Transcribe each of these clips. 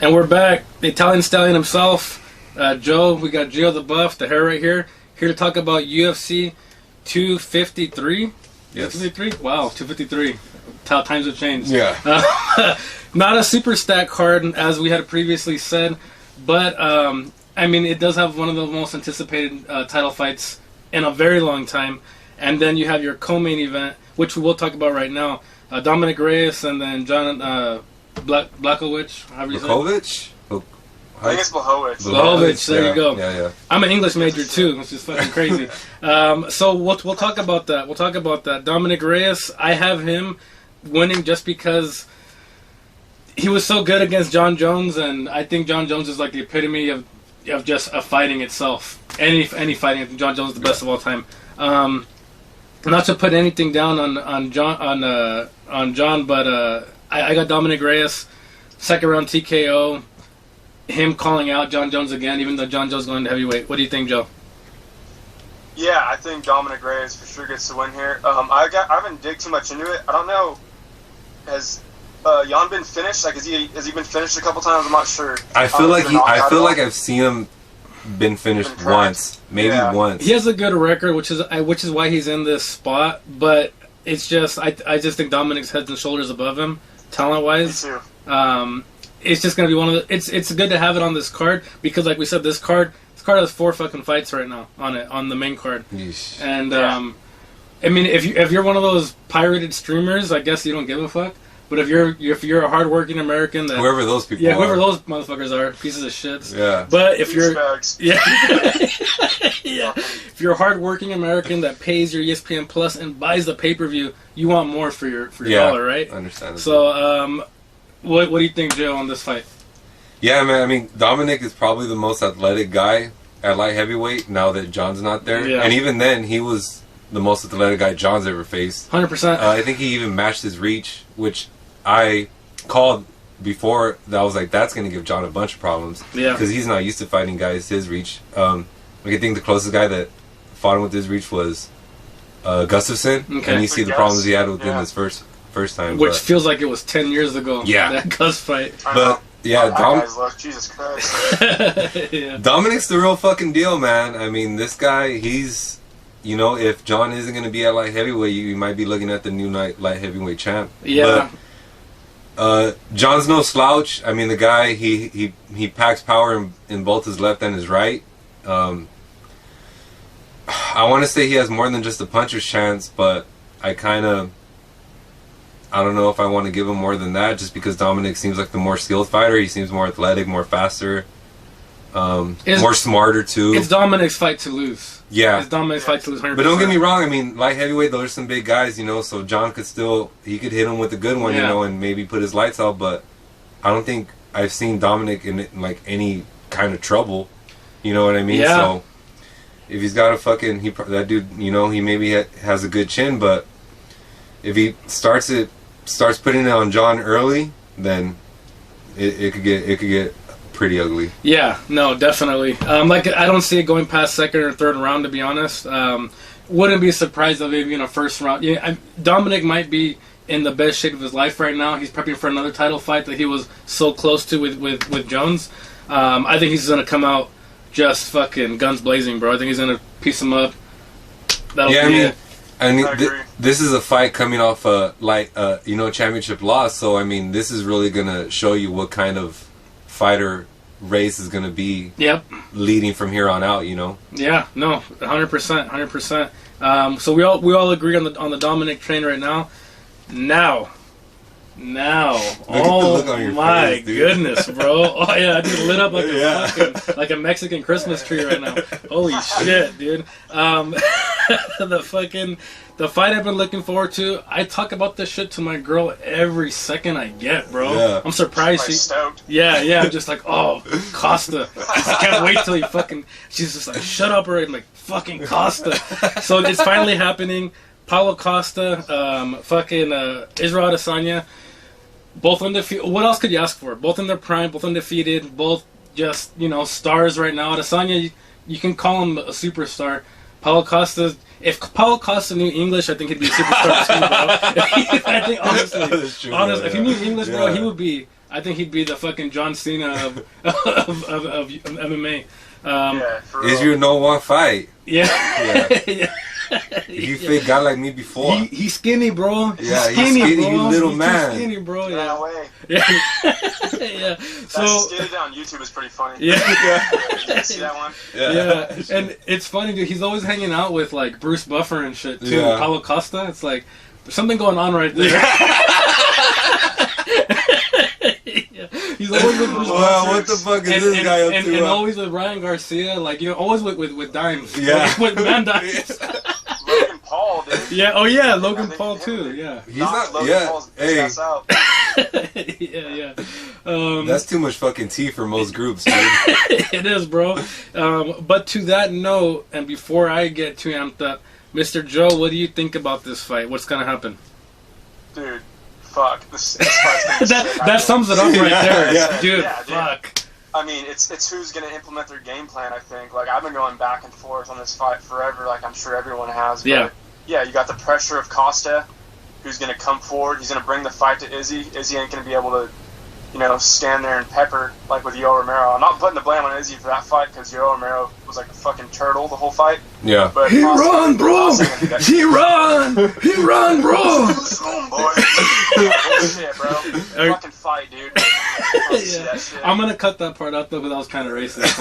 And we're back. The Italian Stalian himself, Joe. We got Gio the Buff, the hair right here. Here to talk about UFC 253. Yes. 253? Wow, 253. How times have changed. Yeah. Not a super stack card, as we had previously said, but I mean, it does have one of the most anticipated title fights in a very long time. And then you have your co-main event, which we will talk about right now. Dominic Reyes and then John Blachowicz. However you say it. I think it's Blachowicz. Blachowicz, there you go. Yeah. I'm an English major too, which is fucking crazy. So we'll talk about that. We'll talk about that. Dominic Reyes, I have him winning just because he was so good against John Jones, and I think John Jones is like the epitome of just a fighting itself. Any fighting, I think John Jones is the best of all time. Not to put anything down on John, but I got Dominic Reyes, second round TKO. Him calling out John Jones again, even though John Jones going to heavyweight. What do you think, Joe? Yeah, I think Dominic Reyes for sure gets the win here. I haven't digged too much into it. I don't know. Has Jan been finished? Like, has he been finished a couple times? I'm not sure. I feel like I've seen him been finished once, maybe once. He has a good record, which is why he's in this spot. But it's just I just think Dominic's head and shoulders above him, talent wise. Me too. It's just gonna be one of the. It's good to have it on this card because, like we said, this card has 4 fucking fights right now on the main card. Yeesh. And I mean, if you're one of those pirated streamers, I guess you don't give a fuck. But if you're a hardworking American, that whoever those people are. whoever those motherfuckers are, pieces of shits. Yeah. But if you're Yeah. if you're a hardworking American that pays your ESPN Plus and buys the pay-per-view, you want more for your dollar, right? Understandable. So, what do you think, Joe, on this fight? Yeah, man. I mean, Dominic is probably the most athletic guy at light heavyweight now that John's not there. Yeah. And even then, he was the most athletic guy John's ever faced. 100%. I think he even matched his reach, which I called before. That I was like, that's going to give John a bunch of problems. Yeah. Because he's not used to fighting guys his reach. I think the closest guy that fought him with his reach was Gustafsson. Okay. And you see the problems he had with him his first time. Which feels like it was 10 years ago. Yeah. That Gus fight. But yeah, Jesus Christ. Yeah. Dominic's the real fucking deal, man. I mean, this guy, he's, if John isn't going to be at light heavyweight, you might be looking at the new light heavyweight champ. Yeah. But John's no slouch. I mean, the guy, he packs power in both his left and his right. I want to say he has more than just a puncher's chance, but I don't know if I want to give him more than that, just because Dominic seems like the more skilled fighter. He seems more athletic, more faster, more smarter too. It's Dominic's fight to lose. Yeah. It's Dominic's fight to lose 100%. But don't get me wrong, I mean, light heavyweight, those are some big guys, so John could he could hit him with a good one, and maybe put his lights out, but I don't think I've seen Dominic in like any kind of trouble, you know what I mean? Yeah. So if he's got that dude, he maybe has a good chin, but if he starts putting it on John early, then it could get pretty ugly. Yeah, no, definitely. I don't see it going past second or third round, to be honest. Wouldn't be surprised if maybe in a first round. Yeah, Dominic might be in the best shape of his life right now. He's prepping for another title fight that he was so close to with Jones. I think he's gonna come out just fucking guns blazing, bro. I think he's gonna piece him up. I mean, this is a fight coming off a championship loss. So I mean, this is really gonna show you what kind of fighter Reyes is gonna be. Yep. Leading from here on out, Yeah, no, 100%. So we all agree on the Dominic train right now. Now. Oh my goodness, bro! Oh yeah, I just lit up like a Mexican Christmas tree right now. Holy shit, dude! The fight I've been looking forward to. I talk about this shit to my girl every second I get, bro. Yeah. I'm surprised she. Stoked. Yeah. I'm just like, oh, Costa. I can't wait till he fucking. She's just like, shut up already. I'm like, fucking Costa. So it's finally happening. Paulo Costa, Israel Adesanya. Both undefeated. What else could you ask for? Both in their prime, both undefeated, both just stars right now. Adesanya, you can call him a superstar. Paulo Costa. If Paulo Costa knew English, I think he'd be a superstar too, bro. I think honestly, if he knew English, bro, he would be I think he'd be the fucking John Cena of MMA. For real. Is you no one fight? Yeah. Yeah. You fake guy like me before. He's skinny, bro. Yeah, he's skinny, bro. You little he's man. Too skinny, bro. Get Yeah. away. Yeah. Yeah. So That skit on YouTube is pretty funny. Yeah. You see that one? Yeah, and it's funny, dude. He's always hanging out with like Bruce Buffer and shit too. Yeah. Paulo Costa. It's like there's something going on right there. Yeah. He's always with Bruce Well, Buffer. what the fuck is this guy up to? And always with Ryan Garcia, like always with dimes. Yeah. with man dimes. Logan Paul, dude. Yeah. Oh yeah, Logan think Paul him too. and- Yeah. He's Knocked not. Logan Yeah. Paul's Hey, ass out. Yeah. that's too much fucking tea for most groups, dude. It is, bro. But to that note, and before I get too amped up, Mr. Joe, what do you think about this fight? What's gonna happen? Dude, fuck. This fight's gonna be sick, I That think. sums it up right there, Yeah. dude. Yeah, dude. Fuck. I mean, it's who's gonna implement their game plan. I think. Like I've been going back and forth on this fight forever. Like I'm sure everyone has. But Yeah. Yeah, you got the pressure of Costa, who's gonna come forward. He's gonna bring the fight to Izzy. Izzy ain't gonna be able to, stand there and pepper like with Yoel Romero. I'm not putting the blame on Izzy for that fight because Yoel Romero was like a fucking turtle the whole fight. Yeah. But He Costa- run, bro. Costa gonna do that He run. He run, bro. Boom, boy. Bullshit, bro. Fucking fight, dude. I don't see Yeah. that shit. I'm gonna cut that part out though, because that was kind of racist.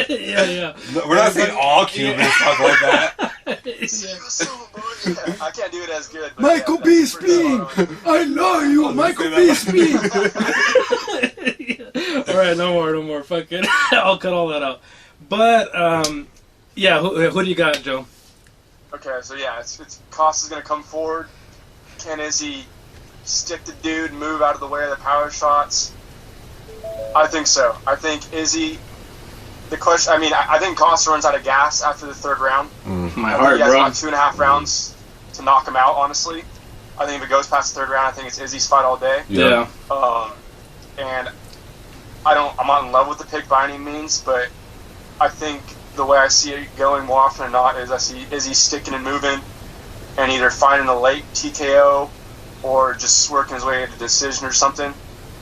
Yeah. We're not saying all Cubans talk like that. I can't do it as good. But Michael yeah, B. that's pretty Sping. spot on. I love you, Michael B. Sping. All right, no more. Fuck it. I'll cut all that out. But yeah, who do you got, Joe? Okay, so yeah, it's Costa's gonna come forward. Can Izzy stick the dude, move out of the way of the power shots? I think so. I think Izzy. The question. I mean, I think Costa runs out of gas after the third round. My I think heart, he has bro. about 2.5 rounds to knock him out. Honestly, I think if it goes past the third round, I think it's Izzy's fight all day. Yeah. And I'm not in love with the pick by any means, but I think the way I see it going more often than not is I see Izzy sticking and moving and either finding a late TKO or just working his way to a decision or something.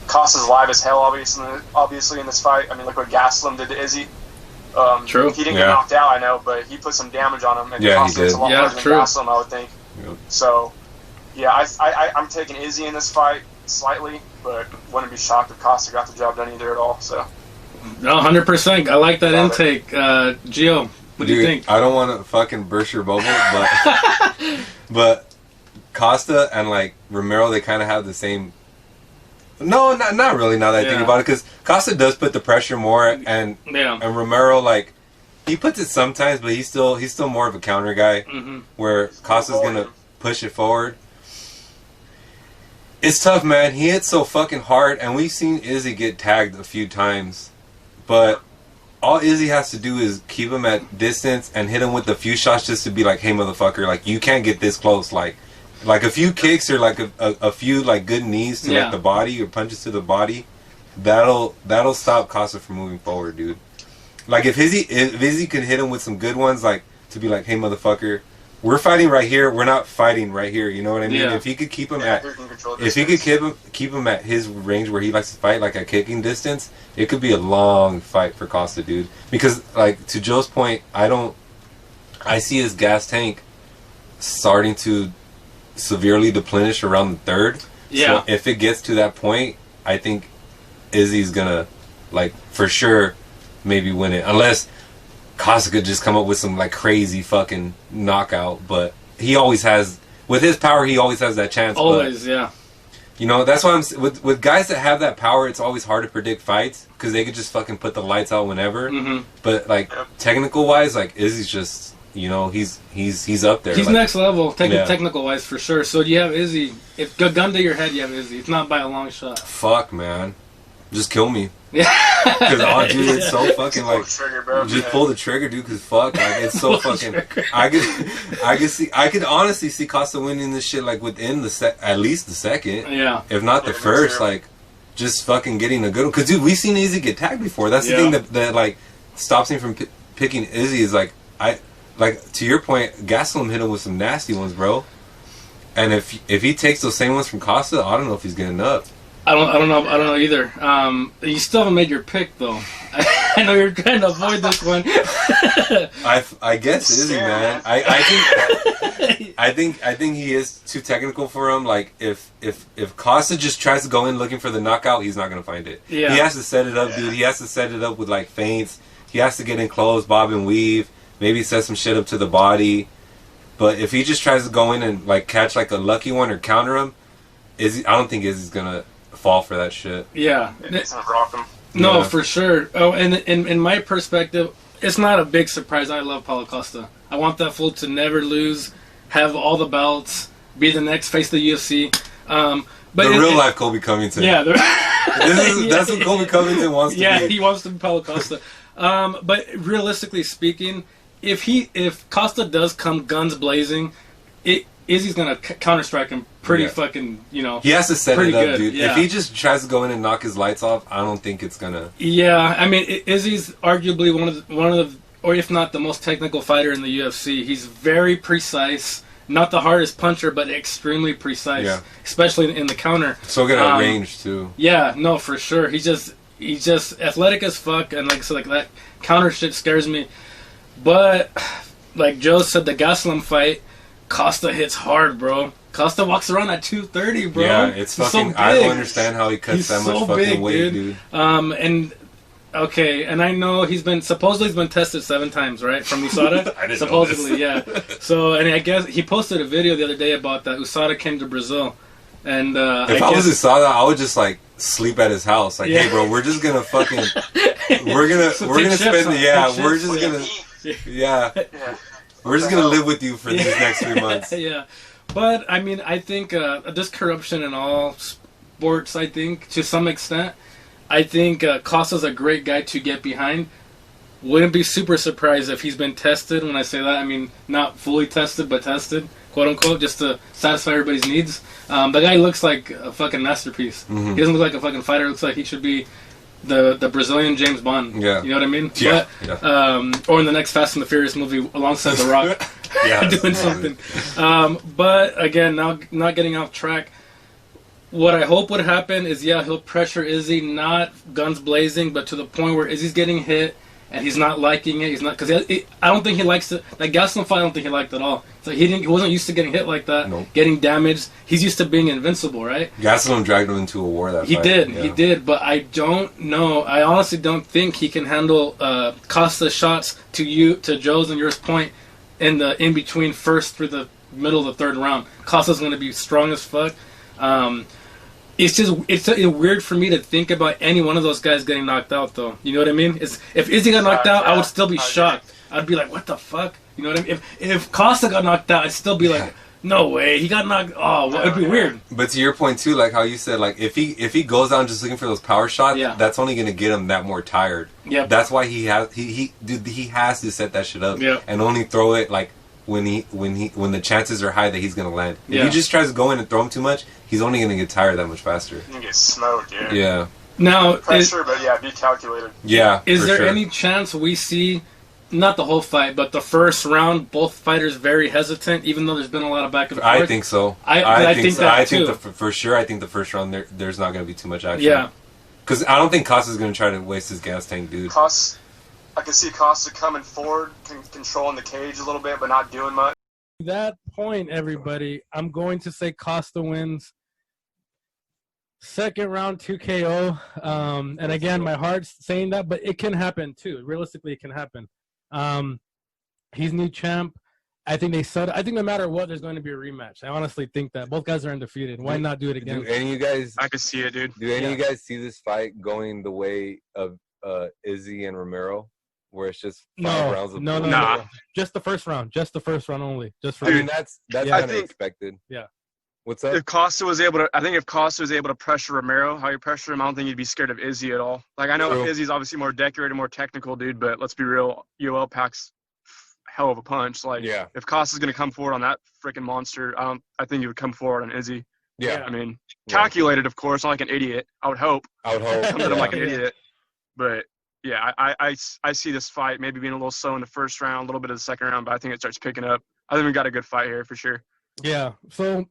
Costa's live as hell, obviously in this fight. I mean, look what Gastelum did to Izzy. True. He didn't Yeah. get knocked out, I know, but he put some damage on him. And Yeah, he Costa was did. a lot Yeah, harder than true. Gastelum, I would think. Yep. So, yeah, I'm taking Izzy in this fight slightly, but wouldn't be shocked if Costa got the job done either at all. So, No, 100%. I like that Love it. intake. Gio, what do you Dude, think? I don't want to fucking burst your bubble, but Costa and like Romero, they kind of have the same. No, not really. Now that I think Yeah. about it, because Costa does put the pressure more, and Yeah. Romero, like, he puts it sometimes, but he's still more of a counter guy. Mm-hmm. Where Costa's gonna push it forward. It's tough, man. He hits so fucking hard, and we've seen Izzy get tagged a few times, but all Izzy has to do is keep him at distance and hit him with a few shots just to be like, hey, motherfucker, like, you can't get this close. Like a few kicks or like a few like good knees to Yeah. like the body or punches to the body, that'll stop Costa from moving forward, dude. Like if Izzy can hit him with some good ones, like to be like, hey, motherfucker, we're fighting right here, we're not fighting right here. You know what I mean? Yeah. If he could keep him yeah, at who can control if he could distance? keep him at his range where he likes to fight, like at kicking distance, it could be a long fight for Costa, dude. Because, like, to Joe's point, I see his gas tank starting to severely deplenish around the third. Yeah. So if it gets to that point, I think Izzy's gonna, like, for sure, maybe win it. Unless Costa could just come up with some, like, crazy fucking knockout. But he always has, with his power, he always has that chance. Always, yeah. You know, that's why with guys that have that power, it's always hard to predict fights because they could just fucking put the lights out whenever. Mm-hmm. But like technical wise, like Izzy's just, you know, he's up there. He's like, next level, Yeah. technical wise for sure. So do you have Izzy? If gun to your head, you have Izzy. It's not by a long shot. Fuck, man, just kill me. Yeah. Because oh, dude, it's so fucking Pull like the trigger, bro. just Yeah. pull the trigger, dude. Because fuck, like it's so Pull the fucking. trigger. I could honestly see Costa winning this shit like within at least the second. Yeah. If not the Yeah, me first, too. like, just fucking getting a good one. Because, dude, we've seen Izzy get tagged before. That's the Yeah. thing that like, stops him from picking Izzy is, like, to your point, Gastelum hit him with some nasty ones, bro. And if he takes those same ones from Costa, I don't know if he's getting up. I don't know either. You still haven't made your pick though. I know you're trying to avoid this one. I guess Izzy, man. I think he is too technical for him. Like if Costa just tries to go in looking for the knockout, he's not gonna find it. Yeah. He has to set it up, dude. He has to set it up with like feints. He has to get in close, bob and weave. Maybe set some shit up to the body. But if he just tries to go in and like catch like a lucky one or counter him, I don't think Izzy's gonna fall for that shit. Yeah. It's gonna rock him. No, Yeah. for sure. Oh, and in my perspective, it's not a big surprise. I love Paulo Costa. I want that fool to never lose, have all the belts, be the next face of the UFC. But the real life Kobe Covington. Yeah. That's what Kobe Covington wants to be. Yeah, he wants to be Paulo Costa. But realistically speaking, if Costa does come guns blazing, Izzy's gonna counter strike him pretty fucking, He has to set pretty it up, good, dude. yeah. If he just tries to go in and knock his lights off, I don't think it's gonna. Yeah, I mean, Izzy's arguably one of the, or if not the most technical fighter in the UFC. He's very precise. Not the hardest puncher, but extremely precise, especially in the counter. So good at range too. Yeah, no, for sure. He's just athletic as fuck, and like that counter shit scares me. But like Joe said, the Gaslam fight, Costa hits hard, bro. Costa walks around at 230, bro. Yeah, it's He's fucking. so I don't big. understand how he cuts He's that much so fucking big, weight, dude. And okay, and I know he's been tested 7 times, right, from USADA. I didn't supposedly, know this. yeah. So, and I guess he posted a video the other day about that USADA came to Brazil, and if I was USADA, I would just like sleep at his house. Like, hey, bro, we're just gonna fucking, we're gonna spend, we're just gonna, we're just gonna live with you for these next 3 months. Yeah, but I mean, I think there's corruption in all sports. I think to some extent. I think Costa's a great guy to get behind. Wouldn't be super surprised if he's been tested. When I say that, I mean not fully tested, but tested, quote unquote, just to satisfy everybody's needs. The guy looks like a fucking masterpiece. Mm-hmm. He doesn't look like a fucking fighter. He looks like he should be the Brazilian James Bond. Yeah. You know what I mean? Yeah. But, or in the next Fast and the Furious movie alongside The Rock, doing something. But again, now not getting off track. What I hope would happen is, he'll pressure Izzy, not guns blazing, but to the point where Izzy's getting hit and he's not liking it. He's not, because I don't think he likes it. That Gastelum fight, I don't think he liked at all. So he wasn't used to getting hit like that, getting damaged. He's used to being invincible, right? Gastelum dragged him into a war that fight. He did, but I don't know. I honestly don't think he can handle Costa's shots to Joe's and yours point in between first through the middle of the third round. Costa's going to be strong as fuck. It's weird for me to think about any one of those guys getting knocked out, though. You know what I mean? If Izzy got knocked out, I would still be shocked. I'd be like, what the fuck? You know what I mean? If Costa got knocked out, I'd still be like, no way, he got knocked. Oh, well, it'd be weird. But to your point too, like how you said, like if he goes down just looking for those power shots, that's only gonna get him that more tired. Yeah. That's why he has to set that shit up and only throw it like when the chances are high that he's gonna land. If he just tries to go in and throw him too much, he's only gonna get tired that much faster. You can get smoked, dude. Yeah. Now, pressure, but be calculated. Yeah. Is there any chance we see, not the whole fight, but the first round, both fighters very hesitant, even though there's been a lot of back and forth? I think so. I think that I too. think for sure. I think the first round there's not gonna be too much action. Yeah. Because I don't think Costa's gonna try to waste his gas tank, dude. I can see Costa coming forward, controlling the cage a little bit, but not doing much. At that point, everybody, I'm going to say Costa wins. Second round 2 KO. And again, my heart's saying that, but it can happen too. Realistically, it can happen. He's new champ. I think no matter what, there's going to be a rematch. I honestly think that. Both guys are undefeated. Why not do it again? Do any of you guys... I can see it, dude. Do any of you guys see this fight going the way of Izzy and Romero? Where it's just 5 rounds of no. Just the first round. Just the first round only. Just for I mean, that's kind of expected. Yeah. What's up? If Costa was able to pressure Romero, how you pressure him, I don't think you'd be scared of Izzy at all. Like, I know Izzy's obviously more decorated, more technical, dude, but let's be real, UL packs hell of a punch. Like, if Costa's going to come forward on that freaking monster, I think he would come forward on Izzy. Yeah. I mean, calculated, of course, not like an idiot. I would hope. Come at him like an idiot. But, yeah, I see this fight maybe being a little slow in the first round, a little bit of the second round, but I think it starts picking up. I think we got a good fight here for sure. Yeah. So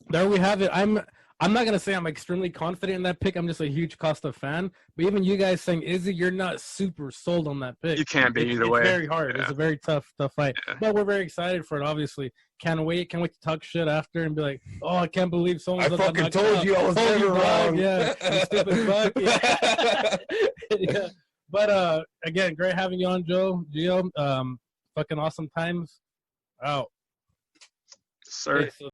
there we have it. I'm not gonna say I'm extremely confident in that pick. I'm just a huge Costa fan. But even you guys saying Izzy, you're not super sold on that pick. You can't be either it's way. It's very hard. Yeah. It's a very tough fight. Yeah. But we're very excited for it. Obviously, can't wait to talk shit after and be like, oh, I can't believe someone. I fucking told you I was never wrong. Yeah, you stupid fuck. Yeah. Yeah. But again, great having you on, Joe. Gio, fucking awesome times. Out. Sir. Okay, so